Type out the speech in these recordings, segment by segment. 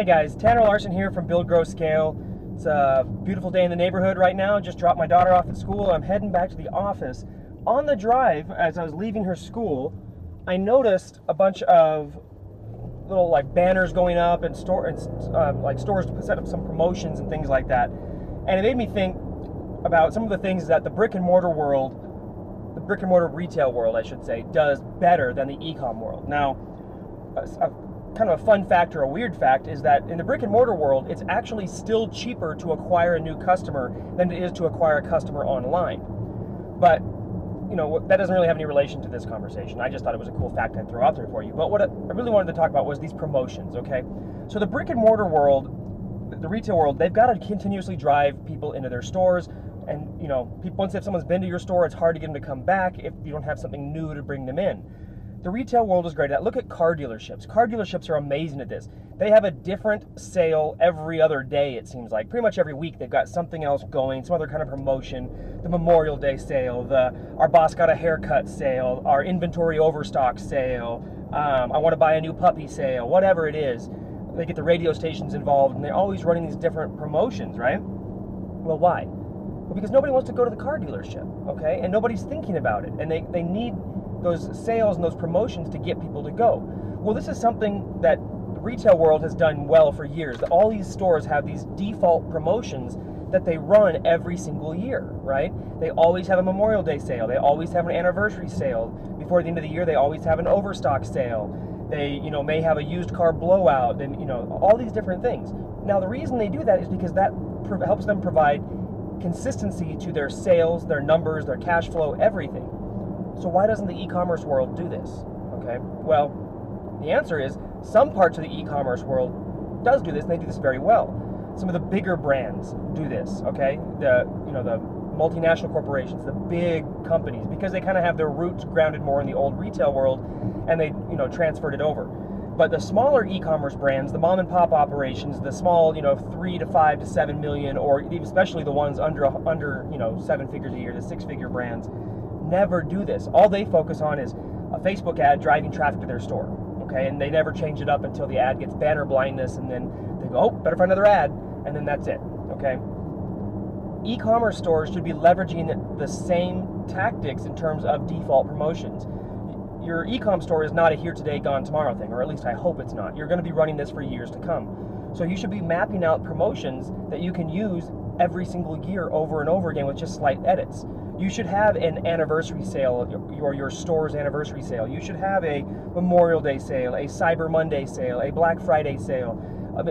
Hey guys, Tanner Larsson here from Build, Grow, Scale. It's a beautiful day in the neighborhood right now. Just dropped my daughter off at school. I'm heading back to the office. On the drive, as I was leaving her school, I noticed a bunch of little like banners going up and stores to set up some promotions and things like that. And it made me think about some of the things that the brick and mortar world, the brick and mortar retail world, I should say, does better than the e-com world. Now, kind of a fun fact or a weird fact is that in the brick and mortar world, it's actually still cheaper to acquire a new customer than it is to acquire a customer online. But, you know, that doesn't really have any relation to this conversation. I just thought it was a cool fact I'd throw out there for you. But what I really wanted to talk about was these promotions, okay? So the brick and mortar world, the retail world, they've got to continuously drive people into their stores. And, you know, once if someone's been to your store, it's hard to get them to come back if you don't have something new to bring them in. The retail world is great at that. Look at car dealerships. Car dealerships are amazing at this. They have a different sale every other day, it seems like. Pretty much every week they've got something else going, some other kind of promotion. The Memorial Day sale, our boss got a haircut sale, our inventory overstock sale, I want to buy a new puppy sale, whatever it is. They get the radio stations involved and they're always running these different promotions, right? Well, why? Well, because nobody wants to go to the car dealership, okay? And nobody's thinking about it. And they need those sales and those promotions to get people to go. Well, this is something that the retail world has done well for years. All these stores have these default promotions that they run every single year, right? They always have a Memorial Day sale. They always have an anniversary sale. Before the end of the year, they always have an overstock sale. They, you know, may have a used car blowout, and, you know, all these different things. Now, the reason they do that is because that helps them provide consistency to their sales, their numbers, their cash flow, everything. So why doesn't the e-commerce world do this? Okay, well, the answer is some parts of the e-commerce world does do this, and they do this very well. Some of the bigger brands do this, okay? The multinational corporations, the big companies, because they kind of have their roots grounded more in the old retail world, and they, you know, transferred it over. But the smaller e-commerce brands, the mom and pop operations, the small, you know, 3 to 5 to 7 million, or especially the ones under, you know, 7 figures a year, the 6-figure brands, never do this. All they focus on is a Facebook ad driving traffic to their store, okay? And they never change it up until the ad gets banner blindness, and then they go, oh, better find another ad, and then that's it, okay? E-commerce stores should be leveraging the same tactics in terms of default promotions. Your e-com store is not a here today, gone tomorrow thing, or at least I hope it's not. You're going to be running this for years to come. So you should be mapping out promotions that you can use every single year over and over again with just slight edits. You should have an anniversary sale, or your store's anniversary sale. You should have a Memorial Day sale, a Cyber Monday sale, a Black Friday sale.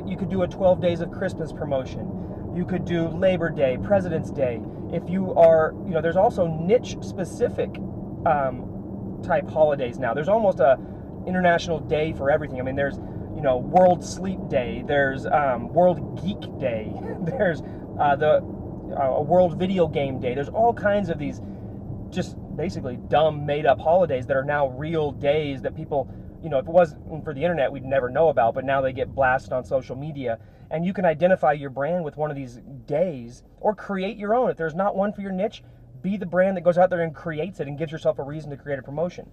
You could do a 12 Days of Christmas promotion. You could do Labor Day, President's Day. If you are, you know, there's also niche-specific type holidays now. There's almost a international day for everything. I mean, there's, you know, World Sleep Day. There's World Geek Day. There's a World Video Game Day. There's all kinds of these just basically dumb made-up holidays that are now real days that people, you know, if it wasn't for the internet, we'd never know about, but now they get blasted on social media. And you can identify your brand with one of these days or create your own. If there's not one for your niche, be the brand that goes out there and creates it and gives yourself a reason to create a promotion.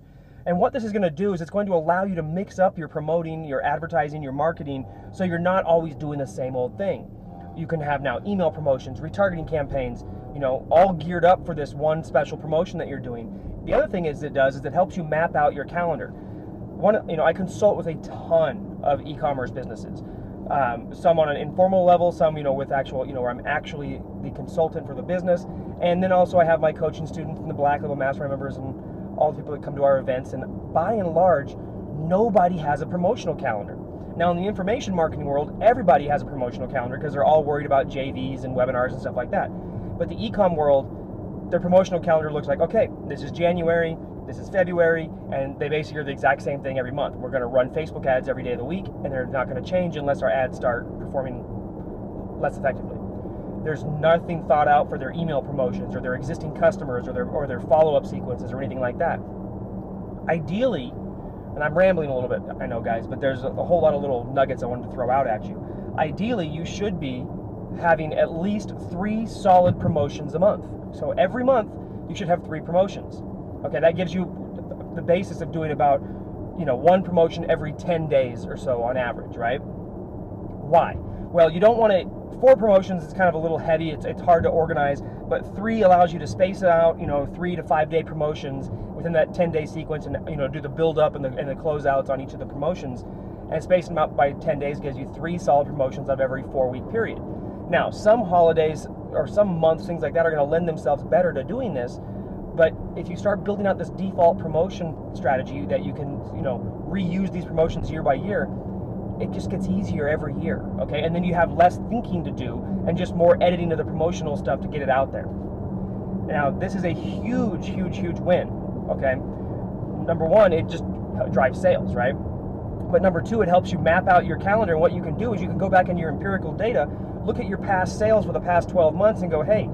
And what this is going to do is it's going to allow you to mix up your promoting, your advertising, your marketing, so you're not always doing the same old thing. You can have now email promotions, retargeting campaigns, you know, all geared up for this one special promotion that you're doing. The other thing it helps you map out your calendar. I consult with a ton of e-commerce businesses. Some on an informal level, some, you know, with actual, you know, where I'm actually the consultant for the business. And then also I have my coaching students and the Black Level Mastermind members and all the people that come to our events. And by and large, nobody has a promotional calendar. Now, in the information marketing world, everybody has a promotional calendar because they're all worried about JVs and webinars and stuff like that. But the e-com world, their promotional calendar looks like, okay, this is January, this is February, and they basically are the exact same thing every month. We're going to run Facebook ads every day of the week, and they're not going to change unless our ads start performing less effectively. There's nothing thought out for their email promotions or their existing customers or their follow-up sequences or anything like that. Ideally, and I'm rambling a little bit, I know, guys, but there's a whole lot of little nuggets I wanted to throw out at you. Ideally, you should be having at least 3 solid promotions a month. So every month, you should have 3 promotions. Okay, that gives you the basis of doing about, you know, 1 promotion every 10 days or so on average, right? Why? Well, you don't want to, 4 promotions is kind of a little heavy, it's hard to organize, but 3 allows you to space it out, 3 to 5 day promotions within that 10-day sequence, and do the build up and the closeouts on each of the promotions, and spacing them out by 10 days gives you 3 solid promotions out of every 4-week period. Now, some holidays or some months, things like that, are going to lend themselves better to doing this, but if you start building out this default promotion strategy that you can, reuse these promotions year by year, it just gets easier every year, okay? And then you have less thinking to do and just more editing of the promotional stuff to get it out there. Now, this is a huge, huge, huge win, okay? Number one, it just drives sales, right? But number 2, it helps you map out your calendar, and what you can do is you can go back into your empirical data, look at your past sales for the past 12 months and go, hey,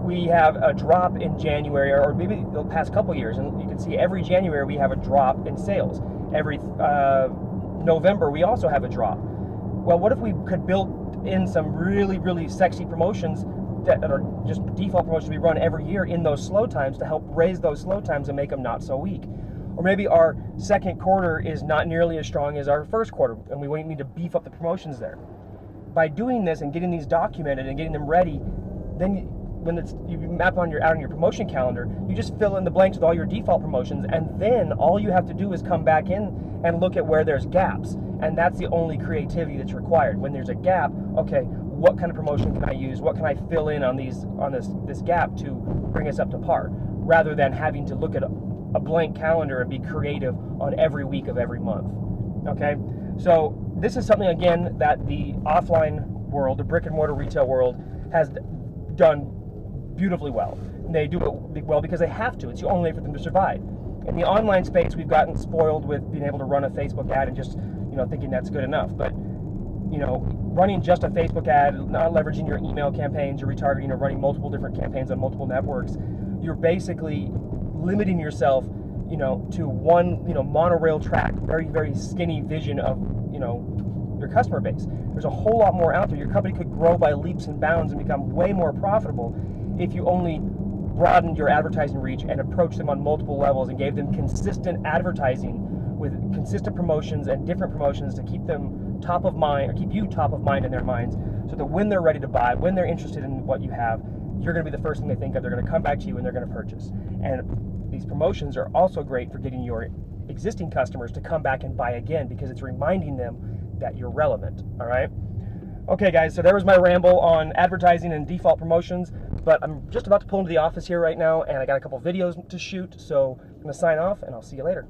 we have a drop in January, or maybe the past couple years, and you can see every January we have a drop in sales. Every November we also have a drop. Well, what if we could build in some really, really sexy promotions that are just default promotions we run every year in those slow times to help raise those slow times and make them not so weak? Or maybe our second quarter is not nearly as strong as our first quarter, and we need to beef up the promotions there. By doing this and getting these documented and getting them ready, then when you map out on your promotion calendar, you just fill in the blanks with all your default promotions, and then all you have to do is come back in and look at where there's gaps. And that's the only creativity that's required. When there's a gap, okay, what kind of promotion can I use? What can I fill in on this gap to bring us up to par? Rather than having to look at a blank calendar and be creative on every week of every month. Okay? So this is something, again, that the offline world, the brick and mortar retail world, has done beautifully well. And they do it well because they have to. It's the only way for them to survive. In the online space, we've gotten spoiled with being able to run a Facebook ad and just, thinking that's good enough. But, running just a Facebook ad, not leveraging your email campaigns, your retargeting, or running multiple different campaigns on multiple networks, you're basically limiting yourself, to one, monorail track, very, very skinny vision of, your customer base. There's a whole lot more out there. Your company could grow by leaps and bounds and become way more profitable if you only broadened your advertising reach and approached them on multiple levels and gave them consistent advertising with consistent promotions and different promotions to keep them top of mind, or keep you top of mind in their minds, so that when they're ready to buy, when they're interested in what you have, you're going to be the first thing they think of. They're going to come back to you and they're going to purchase. And these promotions are also great for getting your existing customers to come back and buy again, because it's reminding them that you're relevant. All right? Okay, guys, so there was my ramble on advertising and default promotions, but I'm just about to pull into the office here right now, and I got a couple videos to shoot, so I'm going to sign off, and I'll see you later.